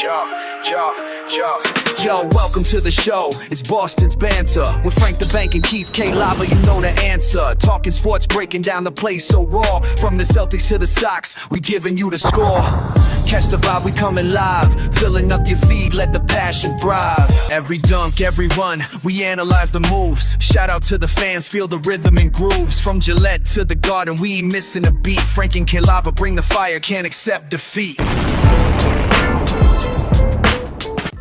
Yo, welcome to the show. It's Boston's Banter with Frank the Bank and Keith LaCava. You know the answer. Talking sports, breaking down the play so raw. From the Celtics to the Sox, we giving you the score. Catch the vibe, we coming live. Filling up your feed, let the passion thrive. Every dunk, every run, we analyze the moves. Shout out to the fans, feel the rhythm and grooves. From Gillette to the Garden, we ain't missing a beat. Frank and LaCava bring the fire, can't accept defeat.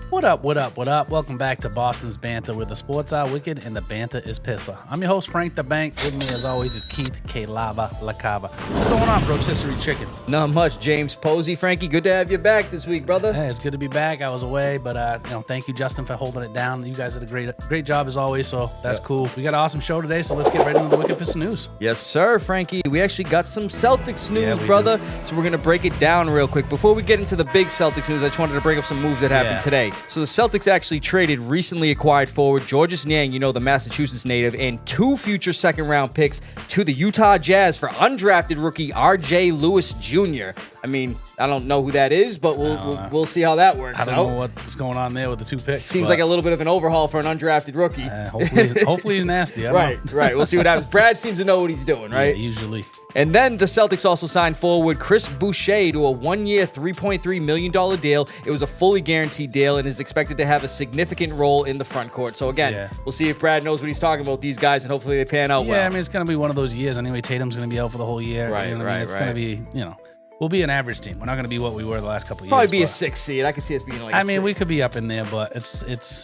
What up, what up, what up? Welcome back to Boston's Banter, where the sports are wicked and the banter is pisser. I'm your host, Frank the Bank. With me, as always, is Keith LaCava. What's going on, Rotisserie Chicken? Not much, James Posey. Frankie, good to have you back this week, brother. Hey, it's good to be back. I was away, but thank you, Justin, for holding it down. You guys did a great job as always, so that's cool. We got an awesome show today, so let's get right into the Wicked Pisser news. Yes, sir, Frankie. We actually got some Celtics news, brother. So we're going to break it down real quick. Before we get into the big Celtics news, I just wanted to bring up some moves that happened today. So the Celtics actually traded recently acquired forward Georges Niang, the Massachusetts native, and 2 future second-round picks to the Utah Jazz for undrafted rookie R.J. Lewis Jr. I mean, I don't know who that is, but we'll see how that works out. I don't know what's going on there with the 2 picks. Seems like a little bit of an overhaul for an undrafted rookie. Hopefully he's nasty. Right. We'll see what happens. Brad seems to know what he's doing, right? Yeah, usually. And then the Celtics also signed forward Chris Boucher to a 1-year, $3.3 million deal. It was a fully guaranteed deal and is expected to have a significant role in the front court. So again, we'll see if Brad knows what he's talking about, these guys, and hopefully they pan out well. Yeah, I mean, it's going to be one of those years. Anyway, Tatum's going to be out for the whole year. Right. It's going to be, we'll be an average team. We're not going to be what we were the last couple of years. Probably be a 6th seed. I can see us being like a 6. We could be up in there, but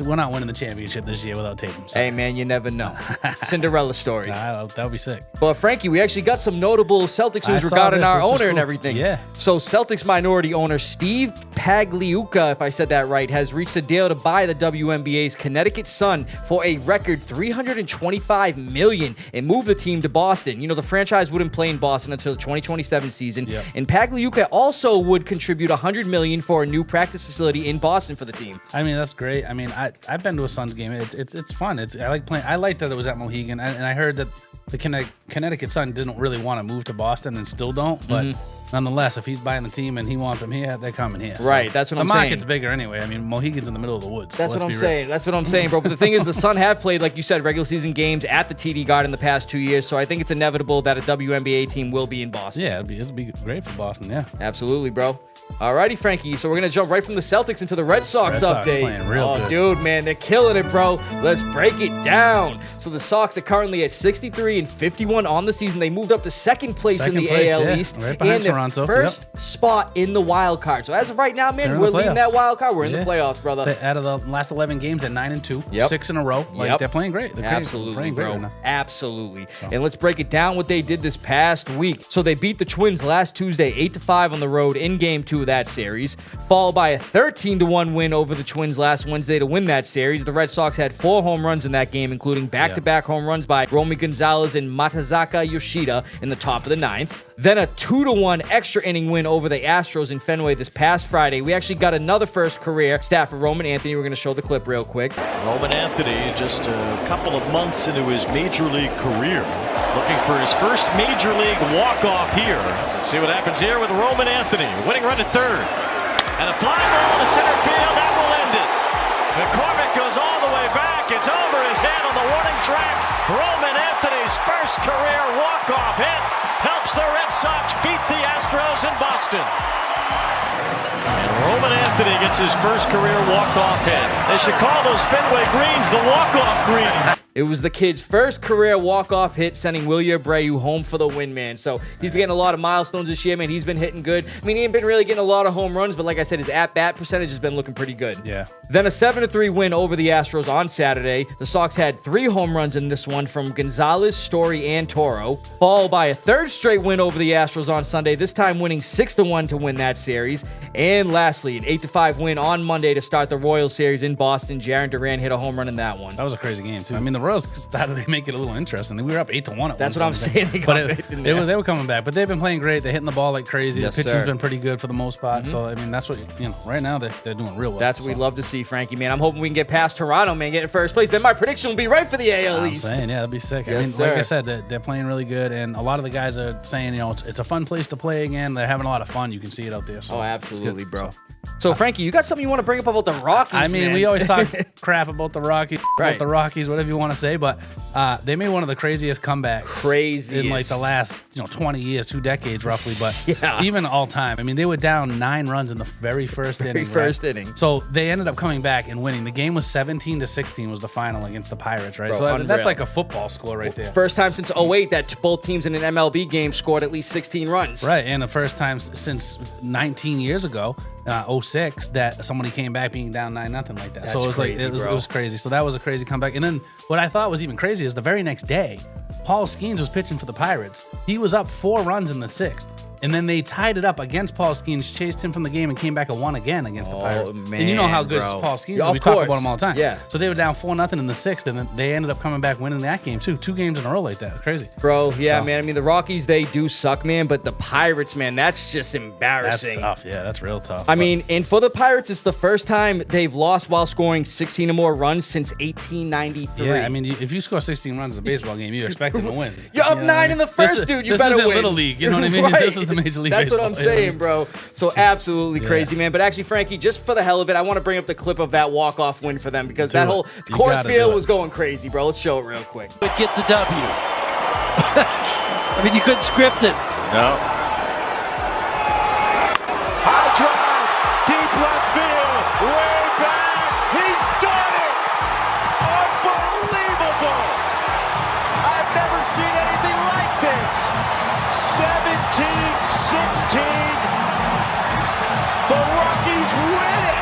we're not winning the championship this year without Tatum. So. Hey, man, you never know. Cinderella story. That would be sick. But, Frankie, we actually got some notable Celtics news regarding our owner and everything. Yeah. So, Celtics minority owner Steve Pagliuca, if I said that right, has reached a deal to buy the WNBA's Connecticut Sun for a record $325 million and move the team to Boston. The franchise wouldn't play in Boston until the 2027 season. Yep. And Pagliuca also would contribute $100 million for a new practice facility in Boston for the team. I mean, that's great. I mean, I've been to a Suns game. It's fun. I like playing. I like that it was at Mohegan, and I heard that the Connecticut Sun didn't really want to move to Boston and still don't, but. Nonetheless, if he's buying the team and he wants them here, they're coming here. So right, that's what I'm saying. The market's bigger anyway. I mean, Mohegan's in the middle of the woods. That's what I'm saying. That's what I'm saying, bro. But the thing is, the Sun have played, like you said, regular season games at the TD Garden the past 2 years, so I think it's inevitable that a WNBA team will be in Boston. Yeah, it'd be great for Boston, yeah. Absolutely, bro. Alrighty, Frankie. So we're going to jump right from the Celtics into the Red Sox update. Playing real good. Dude, man, they're killing it, bro. Let's break it down. So the Sox are currently at 63-51 on the season. They moved up to second place in the AL East. Right behind Toronto. First spot in the wild card. So as of right now, man, we're leading that wild card. We're in the playoffs, brother. Out of the last 11 games, they're 9-2, 6 in a row. They're playing great. They're Absolutely, playing great bro. right now. Absolutely. So. And let's break it down what they did this past week. So they beat the Twins last Tuesday, 8-5 on the road in Game 2 of that series, followed by a 13-1 win over the Twins last Wednesday to win that series. The Red Sox had 4 home runs in that game, including back-to-back home runs by Romy Gonzalez and Matazaka Yoshida in the top of the 9th. Then a 2-1 extra inning win over the Astros in Fenway this past Friday. We actually got another first career stat for Roman Anthony. We're going to show the clip real quick. Roman Anthony, just a couple of months into his major league career, looking for his first major league walk-off here. So let's see what happens here with Roman Anthony. Winning run at third. And a fly ball to center field. That will end it. McCormick goes all the way back. It's over his head on the warning track. Roman Anthony's first career walk-off hit helps the Red Sox beat the Astros in Boston. And Roman Anthony gets his first career walk-off hit. They should call those Fenway greens the walk-off greens. It was the kid's first career walk-off hit, sending Wilyer Abreu home for the win, man. So he's been getting a lot of milestones this year, man. He's been hitting good. I mean, he ain't been really getting a lot of home runs, but like I said, his at-bat percentage has been looking pretty good. Yeah. Then a 7-3 win over the Astros on Saturday. The Sox had 3 home runs in this one from Gonzalez, Story, and Toro, followed by a 3rd straight win over the Astros on Sunday, this time winning 6-1 to win that series. And lastly, an 8-5 win on Monday to start the Royals series in Boston. Jarren Duran hit a home run in that one. That was a crazy game, too. I mean, the Royals started to make it a little interesting. We were up 8-1 at That's one what point. I'm saying. They were coming back, but they've been playing great. They're hitting the ball like crazy. Yes, the pitching's sir. been pretty good for the most part. So I mean, that's what right now they're doing real well. That's what we love to see, Frankie, man. I'm hoping we can get past Toronto, man, get in first place. Then my prediction will be right for the AL East. I'm saying, yeah, that'd be sick. Yes, I mean, sir. like I said, they're playing really good, and a lot of the guys are saying, it's a fun place to play again. They're having a lot of fun. You can see it out there. So absolutely, bro. So, So, Frankie, you got something you want to bring up about the Rockies? I mean, man. we always talk crap about the Rockies, Right. whatever you want to say, but they made one of the craziest comebacks in like the last 20 years, 2 decades roughly, but even all time. I mean, they were down 9 runs in the very first inning. Inning. So they ended up coming back and winning. The game was 17-16 was the final against the Pirates, right? Bro, so unreal. that's like a football score right there. First time since 08 that both teams in an MLB game scored at least 16 runs. Right, and the first time since 19 years ago, 06, that somebody came back being down 9-0 like that. That's so it was crazy, it was crazy. So that was a crazy comeback. And then what I thought was even crazy is the very next day, Paul Skeens was pitching for the Pirates. He was up 4 runs in the 6th. And then they tied it up against Paul Skeens, chased him from the game, and came back and won again against the Pirates. Man, and you know how good bro. Paul Skeens Yeah, is. We of talk course. about him all the time. Yeah. So they were down 4-0 in the 6th, and then they ended up coming back winning that game too. 2 games in a row like that. Crazy. Bro, yeah, So- man. I mean, the Rockies, they do suck, man, but the Pirates, man, that's just That's embarrassing. tough. Yeah, that's real tough. I mean, and for the Pirates, it's the first time they've lost while scoring 16 or more runs since 1893. yeah, I mean, if you score 16 runs in a baseball game, you expect them to win. You're up You know 9 what I in the mean? first, dude. You this better isn't win. Little League, you know what I mean? Right. This is the Major League That's what Baseball, I'm you know what I saying, mean? bro. So absolutely crazy, man. But actually, Frankie, just for the hell of it, I want to bring up the clip of that walk-off win for them because that whole You course gotta do field it. was going crazy, bro. Let's show it real quick. But get the W. I mean, you couldn't script it. No. High drive, deep left field, way back. He's done it. Unbelievable. I've never seen anything like this. 17-16. The Rockies win it.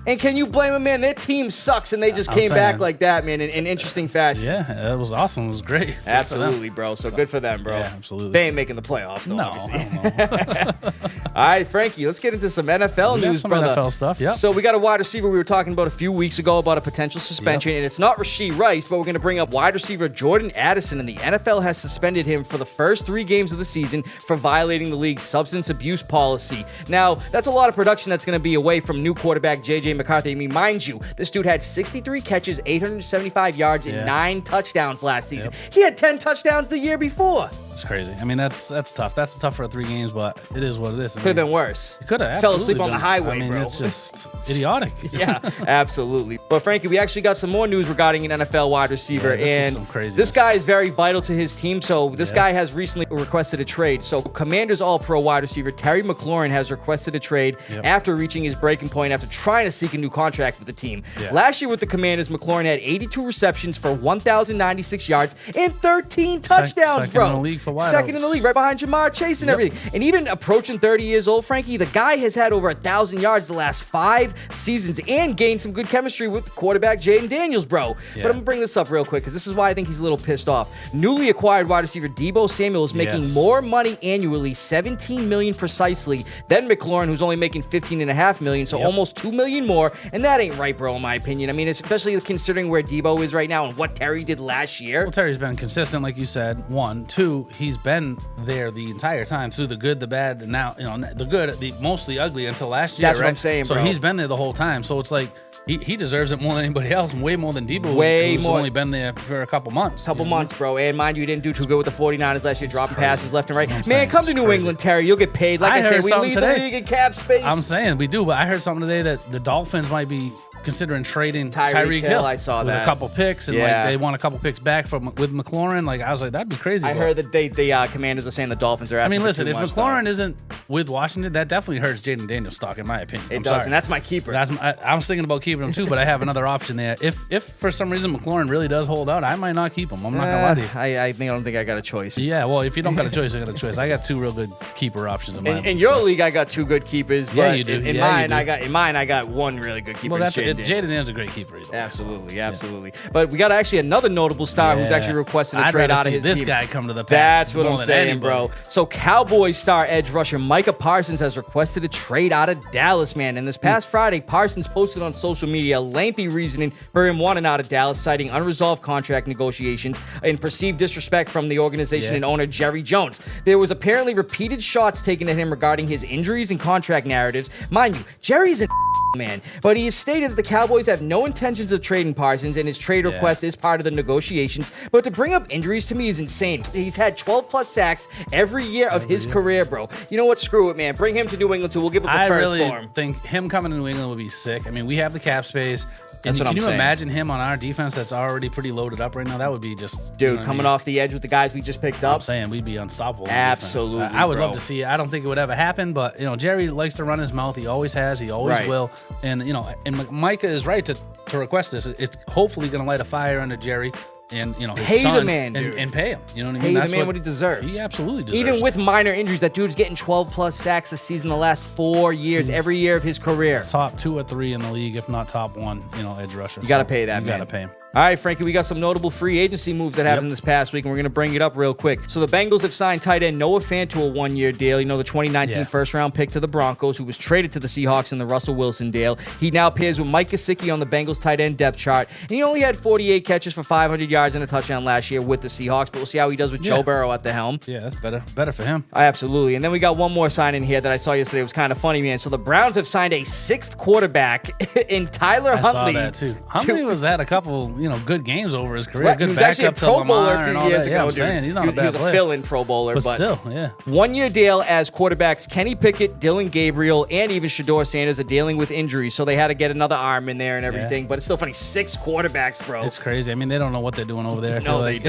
And can you blame them, man? Their team sucks, and they just I'm came back saying. like that, man, in interesting fashion. Yeah, that was awesome. It was great. Good for them. Absolutely, bro. So good for them, bro. Yeah, absolutely. They ain't making the playoffs, though, No, obviously. I don't know. All right, Frankie, let's get into some NFL We got news, some brother. NFL stuff, yep. So we got a wide receiver we were talking about a few weeks ago about a potential suspension, and it's not Rashee Rice, but we're going to bring up wide receiver Jordan Addison, and the NFL has suspended him for the first 3 games of the season for violating the league's substance abuse policy. Now, that's a lot of production that's going to be away from new quarterback J.J. McCarthy. I mean, mind you, this dude had 63 catches, 875 yards, and 9 touchdowns last season. He had 10 touchdowns the year before. It's crazy. I mean, that's tough. That's tough for 3 games, but it is what it is. Could have been worse. It could have. Fell asleep on the highway, I mean, bro. it's just idiotic. Yeah, absolutely. But Frankie, we actually got some more news regarding an NFL wide receiver, Yeah, this is and some craziness. this guy is very vital to his team. So this guy has recently requested a trade. So Commanders All-Pro wide receiver Terry McLaurin has requested a trade after reaching his breaking point after trying to seek a new contract with the team. Yeah. Last year with the Commanders, McLaurin had 82 receptions for 1,096 yards and 13 touchdowns, second bro. in the league for wideouts. Second in the league, right behind Jamar Chase and everything. And even approaching 30 years old, Frankie, the guy has had over 1,000 yards the last 5 seasons and gained some good chemistry with quarterback Jaden Daniels, bro. But I'm going to bring this up real quick because this is why I think he's a little pissed off. Newly acquired wide receiver Deebo Samuel is making more money annually, $17 million precisely, than McLaurin, who's only making $15.5 million, so almost $2 million more. And that ain't right, bro, in my opinion. I mean, especially considering where Deebo is right now and what Terry did last year. Well, Terry's been consistent, like you said. 1, 2, he's been there the entire time through the good, the bad, and now the good, the mostly ugly until last year. That's what right? I'm saying, so bro. he's been there the whole time. So it's like he deserves it more than anybody else, and way more than Deebo, Way who's more. only been there for a couple months. Couple months, bro. And mind you, he didn't do too good with the 49ers last year, dropping crazy. passes left and right. I'm Man, saying, come to it's New crazy. England, Terry. You'll get paid. Like I said, heard we something lead the today. league in cap space. I'm saying we do, but I heard something today that the Dolphins might be considering trading Tyreek Tyreek Hill, I saw with that. a couple picks, and Yeah. like they want a couple picks back with McLaurin. Like I was like, that'd be crazy. I bro. heard that the Commanders are saying the Dolphins are I asking mean, for listen, too if much, McLaurin though. isn't with Washington, that definitely hurts Jaden Daniels' stock, in my opinion. It I'm does, sorry. and that's my keeper. I was thinking about keeping him too, but I have another option there. If for some reason McLaurin really does hold out, I might not keep him. I'm not gonna lie to you. I don't think I got a choice. Yeah, well, if you don't got a choice, I got a choice. I got 2 real good keeper options in mine. In your league, I got 2 good keepers. Yeah, But you do. In Yeah, you mine, do. I got 1 really good keeper. well, that's Jaden it. Jaden Daniels. Daniels is a great keeper. Either way, Absolutely, absolutely. But we got actually another notable star who's Yeah. actually requested a I'd trade rather out of see his this team. guy come to the Pats. That's what more I'm than saying, anybody. bro. So Cowboys star edge rusher Micah Parsons has requested a trade out of Dallas, man. And this past Friday, Parsons posted on social media a lengthy reasoning for him wanting out of Dallas, citing unresolved contract negotiations and perceived disrespect from the organization and owner Jerry Jones. There was apparently repeated shots taken at him regarding his injuries and contract narratives. Mind you, Jerry's an man. But he has stated that the Cowboys have no intentions of trading Parsons, and his trade request is part of the negotiations. But to bring up injuries to me is insane. He's had 12+ sacks every year of his career, bro. You know what? Screw it, man. Bring him to New England, too. We'll give him the first for him. I really think him coming to New England would be sick. I mean, we have the cap space. That's what I'm saying. Can you imagine him on our defense that's already pretty loaded up right now? That would be just... Dude, coming off the edge with the guys we just picked up. I'm saying we'd be unstoppable. Absolutely, I would love to see it. I don't think it would ever happen, but, Jerry likes to run his mouth. He always has. He always will. And, and Micah is right to request this. It's hopefully going to light a fire under Jerry. And his pay son the man, and pay him. You know what I mean? mean? Pay the man what he deserves. He absolutely deserves. Even with minor injuries, that dude's getting 12+ sacks this season the last 4 years, every year of his career. Top 2 or 3 in the league, if not top 1, edge rusher. You got to pay that, man. You got to pay him. All right, Frankie, we got some notable free agency moves that happened this past week, and we're going to bring it up real quick. So the Bengals have signed tight end Noah Fant to a 1-year deal. The 2019 first-round pick to the Broncos, who was traded to the Seahawks in the Russell Wilson deal. He now pairs with Mike Gesicki on the Bengals tight end depth chart, and he only had 48 catches for 500 yards and a touchdown last year with the Seahawks, but we'll see how he does with Joe Burrow at the helm. Yeah, that's better for him. Absolutely. And then we got one more signing here that I saw yesterday. It was kind of funny, man. So the Browns have signed a 6th quarterback in Tyler Huntley. I saw that, too. Huntley was had a couple, good games over his career. Right. Good he was actually a Pro Bowler a few years ago. Yeah, I'm saying, he's not a bad He was a fill-in Pro Bowler. But still, 1-year deal as quarterbacks Kenny Pickett, Dylan Gabriel, and even Shedeur Sanders are dealing with injuries, so they had to get another arm in there and everything. But it's still funny. 6 quarterbacks, bro. It's crazy. I mean, they don't know what they're doing over there. I feel like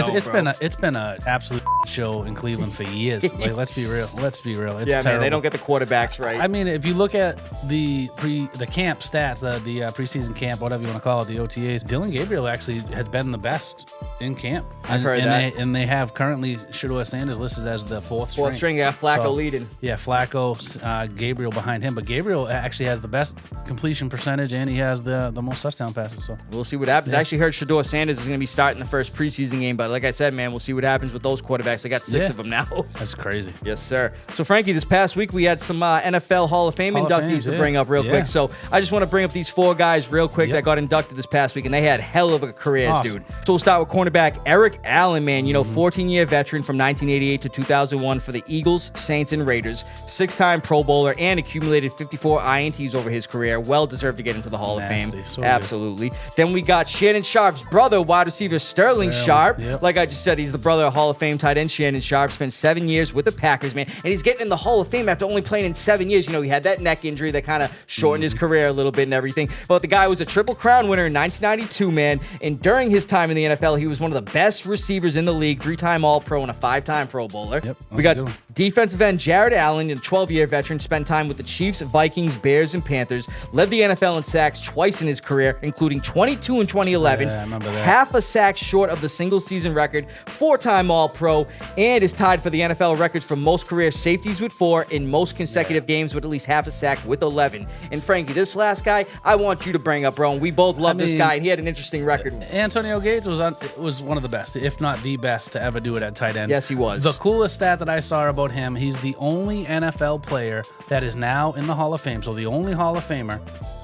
it's been an absolute show in Cleveland for years. Like, let's be real. It's terrible. Man, they don't get the quarterbacks right. I mean, if you look at the camp stats, the preseason camp, whatever you want to call it, the OTAs, Dylan Gabriel actually has been the best in camp. I've heard that. They have currently Shedeur Sanders listed as the fourth string. Fourth string, Flacco leading. Yeah, Flacco, Gabriel behind him. But Gabriel actually has the best completion percentage, and he has the most touchdown passes. So we'll see what happens. I actually heard Shedeur Sanders is going to be starting the first preseason game, but like I said, man, we'll see what happens with those quarterbacks. They got 6 of them now. That's crazy. Yes, sir. So, Frankie, this past week we had some NFL Hall of Fame inductees to bring up real quick. So I just want to bring up these 4 guys real quick that got inducted this past week, and they had hell of a careers, dude. So we'll start with cornerback Eric Allen, man. 14-year veteran from 1988 to 2001 for the Eagles, Saints, and Raiders. 6-time Pro Bowler and accumulated 54 INTs over his career. Well deserved to get into the Hall of Fame. So absolutely. Good. Then we got Shannon Sharp's brother, wide receiver Sterling Sharp. Like I just said, he's the brother of Hall of Fame tight end Shannon Sharp. Spent 7 years with the Packers, man. And he's getting in the Hall of Fame after only playing in 7 years. He had that neck injury that kind of shortened his career a little bit and everything. But the guy was a Triple Crown winner in 1992, man. And during his time in the NFL, he was one of the best receivers in the league, 3-time All-Pro and a 5-time Pro Bowler. We got defensive end Jared Allen, a 12-year veteran, spent time with the Chiefs, Vikings, Bears, and Panthers. Led the NFL in sacks twice in his career, including 22 in 2011. Yeah, I remember that. Half a sack short of the single-season record, 4-time All-Pro, and is tied for the NFL records for most career safeties with 4 in most consecutive games with at least half a sack with 11. And Frankie, this last guy, I want you to bring up, bro. And we both love this guy, and he had an interesting record. Antonio Gates was one of the best, if not the best, to ever do it at tight end. Yes, he was. The coolest stat that I saw about him, he's the only NFL player that is now in the Hall of Fame, so the only Hall of Famer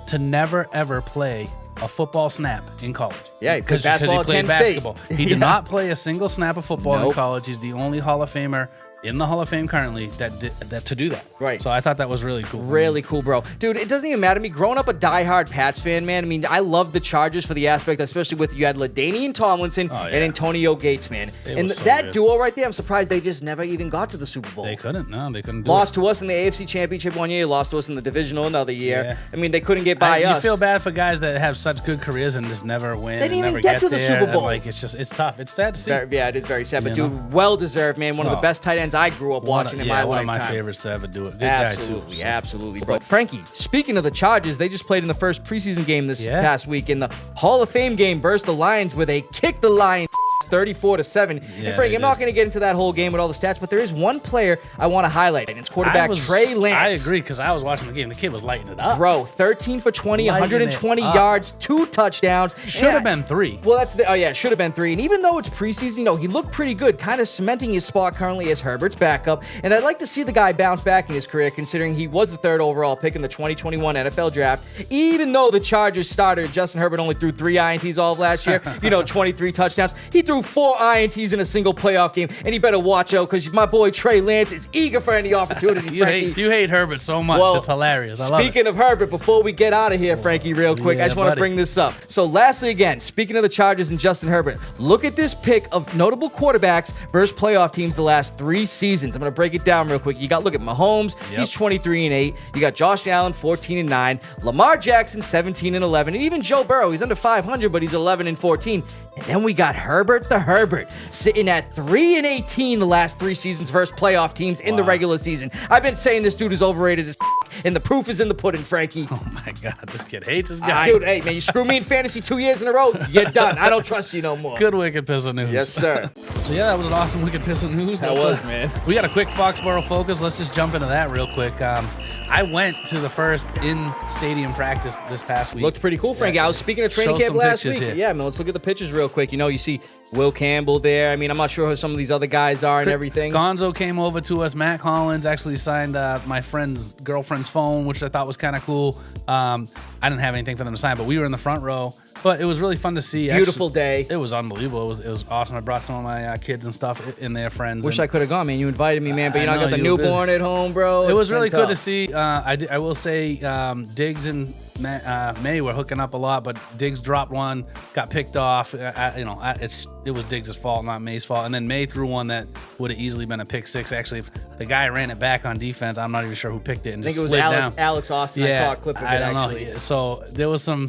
to never, ever play a football snap in college. Yeah, because he played basketball. He did not play a single snap of football in college. He's the only Hall of Famer in the Hall of Fame currently that to do that. Right. So I thought that was really cool. Really cool, bro. Dude, it doesn't even matter to me. Growing up a diehard Pats fan, man, I mean, I love the Chargers for the aspect, especially with you had LaDainian Tomlinson and Antonio Gates, man. And that duo right there, I'm surprised they just never even got to the Super Bowl. They couldn't. No, they couldn't do Lost to us in the AFC Championship one year, lost to us in the divisional another year. Yeah. I mean, they couldn't get by us. You feel bad for guys that have such good careers and just never win. They didn't even get to the Super Bowl. Like, it's tough. It's sad to see. Yeah, it is very sad. But, dude, well-deserved, man. One of the best tight ends I grew up watching in my lifetime. One of my favorites to ever do it. Good absolutely, guy, too. Absolutely, bro. Frankie, speaking of the Chargers, they just played in the first preseason game this past week in the Hall of Fame game versus the Lions, where they kicked the Lions 34-7. And Frankie, I'm not going to get into that whole game with all the stats, but there is one player I want to highlight, and it's quarterback Trey Lance. I agree, because I was watching the game. The kid was lighting it up. Bro, 13 for 20, 120 yards, 2 touchdowns. Should have been 3. Well, should have been 3. And even though it's preseason, he looked pretty good, kind of cementing his spot currently as Herbert's backup. And I'd like to see the guy bounce back in his career, considering he was the 3rd overall pick in the 2021 NFL draft. Even though the Chargers starter Justin Herbert only threw 3 INTs all of last year, 23 touchdowns. He threw threw 4 INTs in a single playoff game, and you better watch out because my boy Trey Lance is eager for any opportunity. You hate Herbert so much. Well, it's hilarious. I love speaking of Herbert, before we get out of here, Frankie, real quick, I just want to bring this up. So lastly, again, speaking of the Chargers and Justin Herbert, look at this pick of notable quarterbacks versus playoff teams the last 3 seasons. I'm going to break it down real quick. Look at Mahomes. He's 23-8. You got Josh Allen, 14-9. Lamar Jackson, 17-11. And even Joe Burrow, he's under 500, but he's 11-14. And then we got Herbert the Herbert sitting at 3-18 the last 3 seasons versus playoff teams in the regular season. I've been saying this dude is overrated as and the proof is in the pudding, Frankie. Oh my God, this kid hates his guy. Dude, hey man, you screw me in fantasy 2 years in a row, you're done. I don't trust you no more. Good wicked piss of news. Yes, sir. So yeah, that was an awesome wicked piss of news. That was, man. We got a quick Foxborough focus. Let's just jump into that real quick. I went to the first in-stadium practice this past week. Looked pretty cool, Frankie. Yeah. I was speaking of training camp last week. Here. Yeah, man, let's look at the pictures real quick. You see Will Campbell there. I mean, I'm not sure who some of these other guys are and everything. Gonzo came over to us. Matt Collins actually signed my friend's girlfriend's phone, which I thought was kind of cool. I didn't have anything for them to sign, but we were in the front row. But it was really fun to see. Beautiful day. It was unbelievable. It was awesome. I brought some of my kids and stuff and their friends. Wish I could have gone, man. You invited me, man, but I got the newborn at home, bro. It was really good to see. I will say Diggs and May were hooking up a lot, but Diggs dropped one, got picked off. It was Diggs' fault, not May's fault. And then May threw one that would have easily been a pick six. Actually, if the guy ran it back on defense, I'm not even sure who picked it and just slid down. I think it was Alex Austin. Yeah, I saw a clip of it, I don't actually. know. So there was some,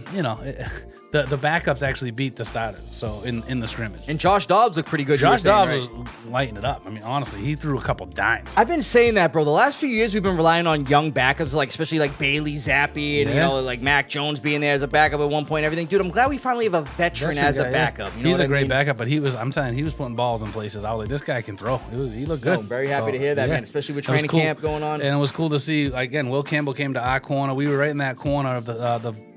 the backups actually beat the starters. So in the scrimmage. And Josh Dobbs looked pretty good. Josh Dobbs was lighting it up. I mean, honestly, he threw a couple dimes. I've been saying that, bro. The last few years, we've been relying on young backups, especially like Bailey Zappi and like Mac Jones being there as a backup at one point and everything. Dude, I'm glad we finally have a veteran as a backup. You know He's a great backup, but I'm saying he was putting balls in places. I was like, this guy can throw. He looked good. I'm very happy to hear that, man, especially with training camp going on. And it was cool to see, again, Will Campbell came to our corner. We were right in that corner of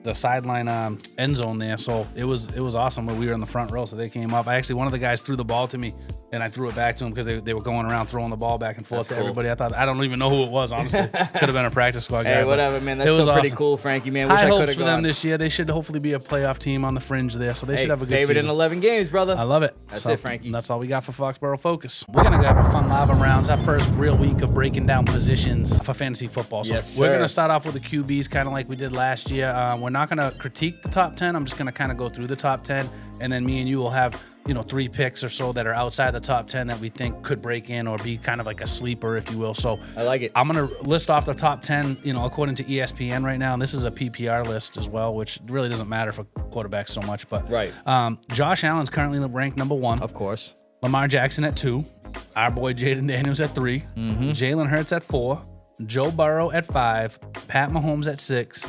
the sideline end zone there, so it was awesome when we were in the front row. So they came up. One of the guys threw the ball to me, and I threw it back to him because they were going around throwing the ball back and forth to everybody. I don't even know who it was, honestly. Could have been a practice squad guy. Hey, whatever, man. That's still pretty cool, Frankie, man. Wish I could have gone. For them this year. They should hopefully be a playoff team on the fringe there, so they should have a good favorite season. in 11 games, brother. I love it. That's it, Frankie. That's all we got for Foxborough Focus. We're gonna have a fun lava rounds. Our first real week of breaking down positions for fantasy football. So we're gonna start off with the QBs, kind of like we did last year. We're not gonna critique the top 10. I'm just gonna kind of go through the top 10, and then me and you will have 3 picks or so that are outside the top 10 that we think could break in or be kind of like a sleeper, if you will. So I like it. I'm gonna list off the top 10, according to ESPN right now, and this is a PPR list as well, which really doesn't matter for quarterbacks so much. But Josh Allen's currently ranked number 1, of course. Lamar Jackson at 2, our boy Jaden Daniels at 3, Jalen Hurts at 4, Joe Burrow at 5, Pat Mahomes at 6.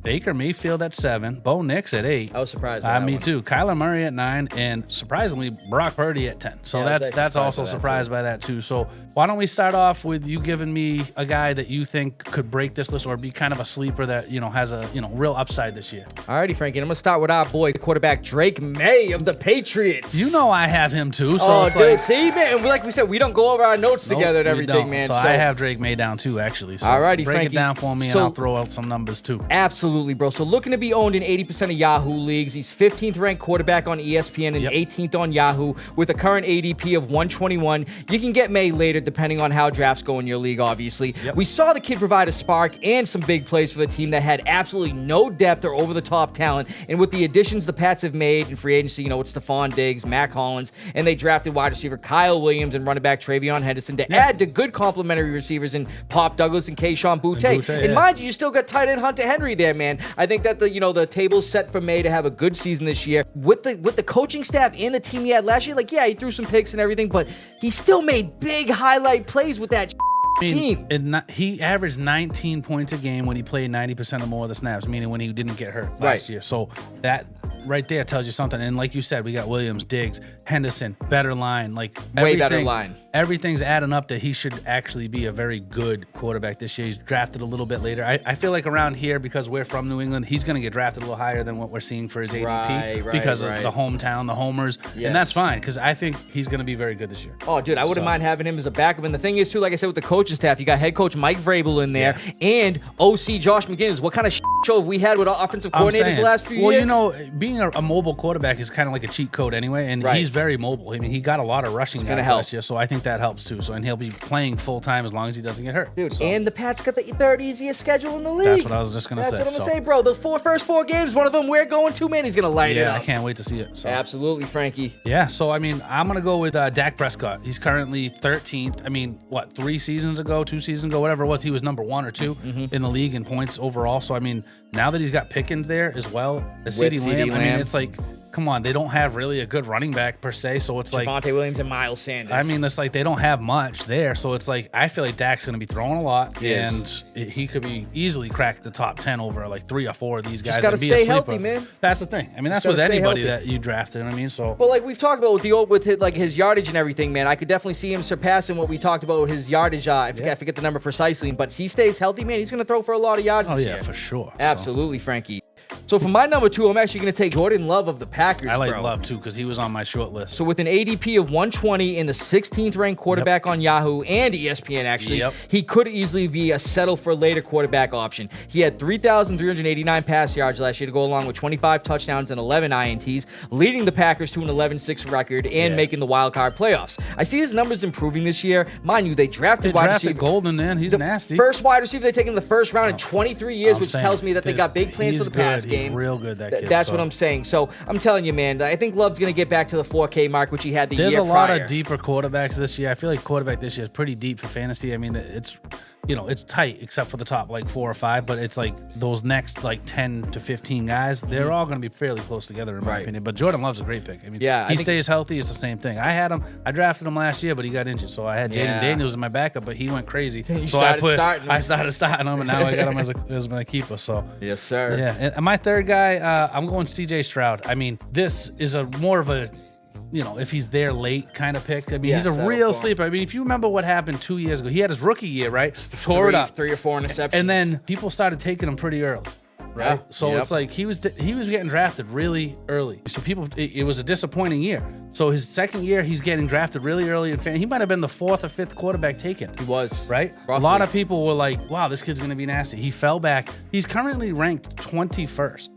Baker Mayfield at 7, Bo Nix at 8. I was surprised by that me one. too. Kyler Murray at 9, and surprisingly, Brock Purdy at 10. So that's also surprised by that too. So why don't we start off with you giving me a guy that you think could break this list or be kind of a sleeper that has a real upside this year? Alrighty, Frankie. I'm gonna start with our boy quarterback Drake May of the Patriots. I have him too. So dude, see, man, like we said, we don't go over our notes together and everything, man. So I have Drake May down too, actually. So alrighty, break Frankie. it down for me, and I'll throw out some numbers too. Absolutely, bro. So looking to be owned in 80% of Yahoo leagues. He's 15th ranked quarterback on ESPN and 18th on Yahoo with a current ADP of 121. You can get May later depending on how drafts go in your league, obviously. We saw the kid provide a spark and some big plays for the team that had absolutely no depth or over-the-top talent. And with the additions the Pats have made in free agency, with Stephon Diggs, Mac Hollins, and they drafted wide receiver Kyle Williams and running back Travion Henderson to add to good complementary receivers in Pop Douglas and Keyshawn Boutte. And mind you still got tight end Hunter Henry there, man. I think that the table's set for May to have a good season this year with the coaching staff and the team he had last year. He threw some picks and everything, but he still made big highlight plays with that team. He averaged 19 points a game when he played 90% or more of the snaps, meaning when he didn't get hurt last year. So that right there tells you something. And like you said, we got Williams, Diggs, Henderson, better line, way better line. Everything's adding up that he should actually be a very good quarterback this year. He's drafted a little bit later. I feel like around here, because we're from New England, he's going to get drafted a little higher than what we're seeing for his ADP because of the hometown, the homers, and that's fine because I think he's going to be very good this year. Oh, dude, I wouldn't mind having him as a backup. And the thing is, too, like I said, with the coaching staff, you got head coach Mike Vrabel in there and OC Josh McGinnis. What kind of show we had with our offensive coordinators the last few years. Well, you know, being a mobile quarterback is kind of like a cheat code anyway, and he's very mobile. I mean, he got a lot of rushing yards last year, so I think that helps too. So, and he'll be playing full time as long as he doesn't get hurt. Dude, and the Pats got the third easiest schedule in the league. That's what I was just going to say. That's what I'm going to say, bro. The first four games, one of them we're going to, man, he's going to light it up. Yeah, I can't wait to see it. So. Absolutely, Frankie. Yeah, so, I mean, I'm going to go with Dak Prescott. He's currently 13th. I mean, what, 2 seasons ago, whatever it was, he was number 1 or 2 in the league in points overall. So, I mean, now that he's got Pickens there as well as CeeDee Lamb, I mean, it's like, come on, they don't have really a good running back per se, so it's like Javonte Williams and Miles Sanders. I mean, it's like they don't have much there, so it's like I feel like Dak's going to be throwing a lot, and he could be easily crack the top 10 over like 3 or 4 of these guys. Just gotta and be stay a sleeper. healthy, man. That's the thing. I mean, that's with anybody that you drafted. I mean, so. Well, like we've talked about with his yardage and everything, man. I could definitely see him surpassing what we talked about with his yardage. I forget the number precisely, but he stays healthy, man. He's going to throw for a lot of yards. Oh this yeah, year. for sure. Absolutely, Frankie. So for my number 2, I'm actually going to take Jordan Love of the Packers. I like Love too because he was on my short list. So with an ADP of 120 and the 16th ranked quarterback on Yahoo and ESPN, actually, he could easily be a settle for later quarterback option. He had 3,389 pass yards last year to go along with 25 touchdowns and 11 INTs, leading the Packers to an 11-6 record and making the wild card playoffs. I see his numbers improving this year. Mind you, they drafted wide receiver Golden, man. He's nasty. First wide receiver they take in the first round in 23 years, which tells me that they got big plans for the pass game. He's real good, that kid. That's what I'm saying. So I'm telling you, man, I think Love's going to get back to the 4K mark, which he had the year prior. There's a lot of deeper quarterbacks this year. I feel like quarterback this year is pretty deep for fantasy. I mean, it's tight except for the top like 4 or 5, but it's like those next like 10 to 15 guys, they're all going to be fairly close together in my opinion. But Jordan Love's a great pick. I mean, he stays healthy. It's the same thing. I drafted him last year, but he got injured. So I had Jaden Daniels in my backup, but he went crazy. So I started starting him, and now I got him as my keeper. So yes, sir. Yeah, and my third guy, I'm going CJ Stroud. I mean, this is more of a if he's there late kind of pick. I mean, he's a real sleeper. I mean, if you remember what happened 2 years ago, he had his rookie year, right? Tore it up. 3 or 4 interceptions. And then people started taking him pretty early. Right. So it's like he was getting drafted really early. So it was a disappointing year. So his second year, he's getting drafted really early in fantasy. He might have been the 4th or 5th quarterback taken. He was. Right? Roughly. A lot of people were like, wow, this kid's going to be nasty. He fell back. He's currently ranked 21st.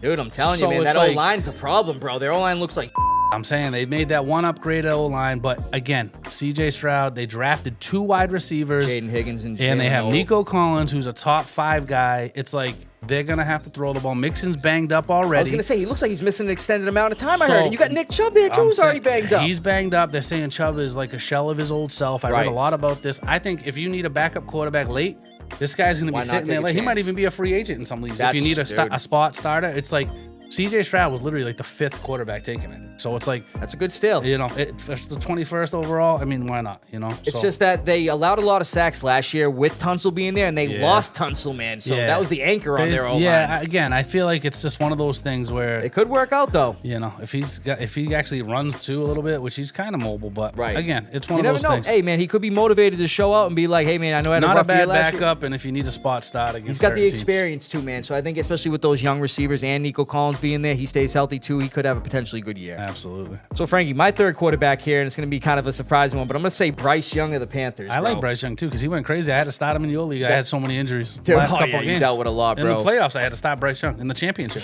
Dude, I'm telling you, man, that O-line's a problem, bro. Their O-line looks like I'm saying they made that one upgrade at O-line, but again, CJ Stroud, they drafted 2 wide receivers. Jaden Higgins and they have Nico Collins, who's a top 5 guy. It's like they're going to have to throw the ball. Mixon's banged up already. I was going to say, he looks like he's missing an extended amount of time, I heard. And you got Nick Chubb here, too, who's already banged up. He's banged up. They're saying Chubb is like a shell of his old self. I read a lot about this. I think if you need a backup quarterback late, this guy's going to be sitting there late. He might even be a free agent in some leagues. If you need a spot starter, it's like CJ Stroud was literally like the 5th quarterback taking it. So it's like that's a good steal. It's the 21st overall. I mean, why not? It's just that they allowed a lot of sacks last year with Tunsil being there, and they lost Tunsil, man. So that was the anchor on their O-line. Yeah, again, I feel like it's just one of those things where it could work out though. If he actually runs too a little bit, which he's kind of mobile, but again, it's one of those things. Hey man, he could be motivated to show out and be like, hey man, I know I had not a a bad backup, year. And if you need a spot start against, he's got the experience too, man. So I think especially with those young receivers and Nico Collins being there, he stays healthy too. He could have a potentially good year. Absolutely. So Frankie, my third quarterback here, and it's going to be kind of a surprising one, but I'm going to say Bryce Young of the Panthers. I like Bryce Young too because he went crazy. I had to start him in your league. I had so many injuries. Last couple games. You dealt with a lot, bro. In the playoffs, I had to start Bryce Young in the championship.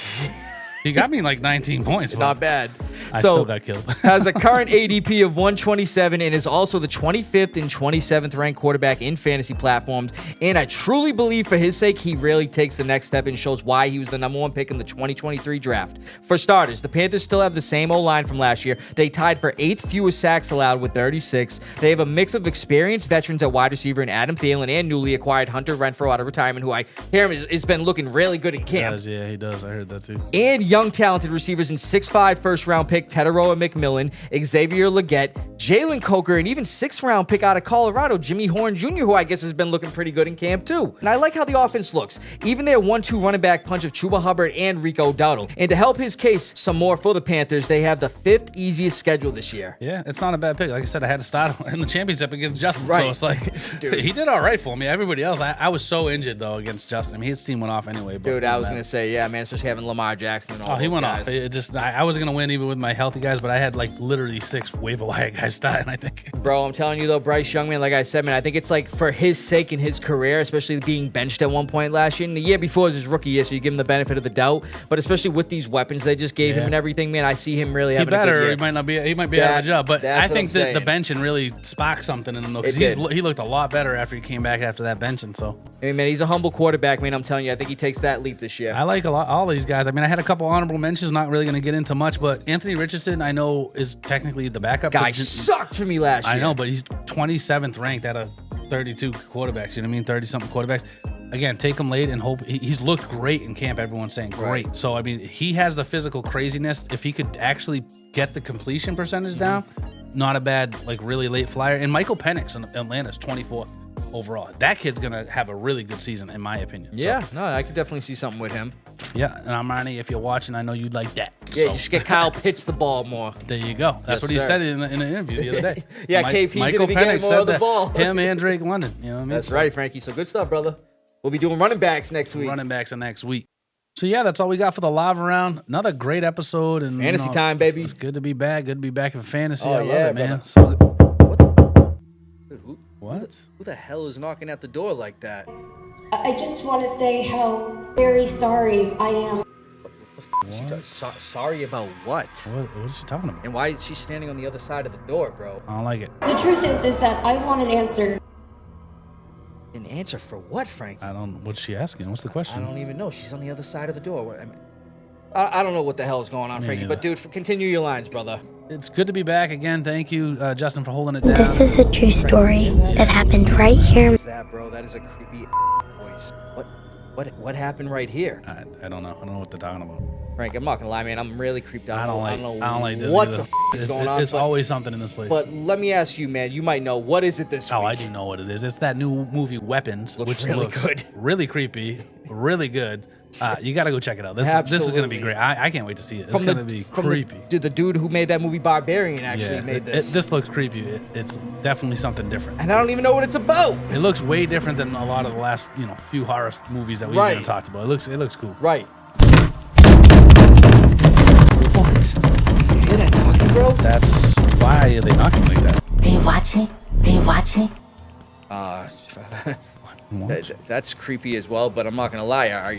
He got me like 19 points. Not bad. I still got killed. Has a current ADP of 127 and is also the 25th and 27th ranked quarterback in fantasy platforms. And I truly believe for his sake, he really takes the next step and shows why he was the number 1 pick in the 2023 draft. For starters, the Panthers still have the same O-line from last year. They tied for 8th fewest sacks allowed with 36. They have a mix of experienced veterans at wide receiver in Adam Thielen and newly acquired Hunter Renfrow out of retirement, who I hear has been looking really good in camp. He does. I heard that too. And young talented receivers in 6'5" first-round pick Teteroa McMillan, Xavier Legette, Jalen Coker, and even 6th-round pick out of Colorado, Jimmy Horn Jr., who I guess has been looking pretty good in camp too. And I like how the offense looks. Even their 1-2 running back punch of Chuba Hubbard and Rico Dowdle. And to help his case some more for the Panthers, they have the 5th easiest schedule this year. Yeah, it's not a bad pick. Like I said, I had to start in the championship against Justin, so it's like he did all right for me. Everybody else, I was so injured though against Justin. I mean, his team went off anyway. But I was gonna say, yeah, man, especially having Lamar Jackson and all Oh, he those went guys. off. It just I was gonna win even with my healthy guys, but I had like literally 6 waiver wire guys starting. I think. Bro, I'm telling you though, Bryce Young, man, like I said, man, I think it's like for his sake and his career, especially being benched at one point last year. And the year before was his rookie year, so you give him the benefit of the doubt. But especially with these weapons they just gave him and everything, man, I see him really having a good year. He might not be. He might be out of the job. But I think that the bench benching really sparked something in him though, because he looked a lot better after he came back after that benching. So I mean, man, he's a humble quarterback, man. I'm telling you, I think he takes that leap this year. I like all these guys. I mean, I had a couple honorable mentions. Not really going to get into much, but Anthony Richardson, I know, is technically the backup. Guy sucked for me last year. I know, but he's 27th ranked out of 32 quarterbacks. You know what I mean? 30-something quarterbacks. Again, take him late and hope. He's looked great in camp. Everyone's saying great. Right. So, I mean, he has the physical craziness. If he could actually get the completion percentage down, not a bad, like, really late flyer. And Michael Penix in Atlanta's 24th overall. That kid's going to have a really good season, in my opinion. Yeah, so, no, I could definitely see something with him. Yeah, and Armani, if you're watching, I know you'd like that. Yeah, you just get Kyle Pitts the ball more. There you go. That's what he said in an interview the other day. Yeah, KP's going to be getting more of the ball. Him and Drake London. You know what I mean? That's right, Frankie. So good stuff, brother. We'll be doing running backs next week. Running backs next week. So, yeah, that's all we got for the Lava Round. Another great episode. And fantasy time, baby. It's good to be back. Good to be back in fantasy. Oh, I love it, man. Brother. So, what? Who the hell is knocking at the door like that? I just want to say how very sorry I am. Sorry about what? What is she talking about? And why is she standing on the other side of the door, bro? I don't like it. The truth is that I want an answer. An answer for what, Frankie? What's she asking? What's the question? I don't even know. She's on the other side of the door. I don't know what the hell is going on, Frankie. neither. But, dude, continue your lines, brother. It's good to be back again. Thank you, Justin, for holding it down. This is a true story that happened right here. What is that, bro? That is a creepy voice. What happened right here? I don't know. I don't know what they're talking about. Frank, I'm not gonna lie, man. I'm really creeped out. I don't like this what either. the is going on. It's always something in this place. But let me ask you, man. You might know. What is it this week? I do know what it is. It's that new movie Weapons, which really looks good. really creepy, really good. You got to go check it out. This is going to be great. I can't wait to see it. It's going to be creepy. The dude who made that movie Barbarian actually made this. This looks creepy. It's definitely something different. And I don't even know what it's about. It looks way different than a lot of the last few horror movies that we've even talked about. It looks cool. Right. What? You hear that knocking, bro? That's why are they knocking like that? Are you watching? Are you watching? That's creepy as well, but I'm not gonna lie. Are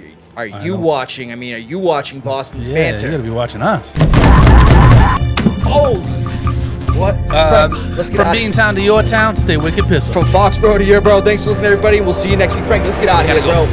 you watching? I mean, are you watching Boston's Banter? You gotta be watching us. Oh, what? Let's get from Beantown to your town, stay wicked pissed. From Foxborough to your bro. Thanks for listening, everybody. We'll see you next week. Frank, let's get out of here, bro.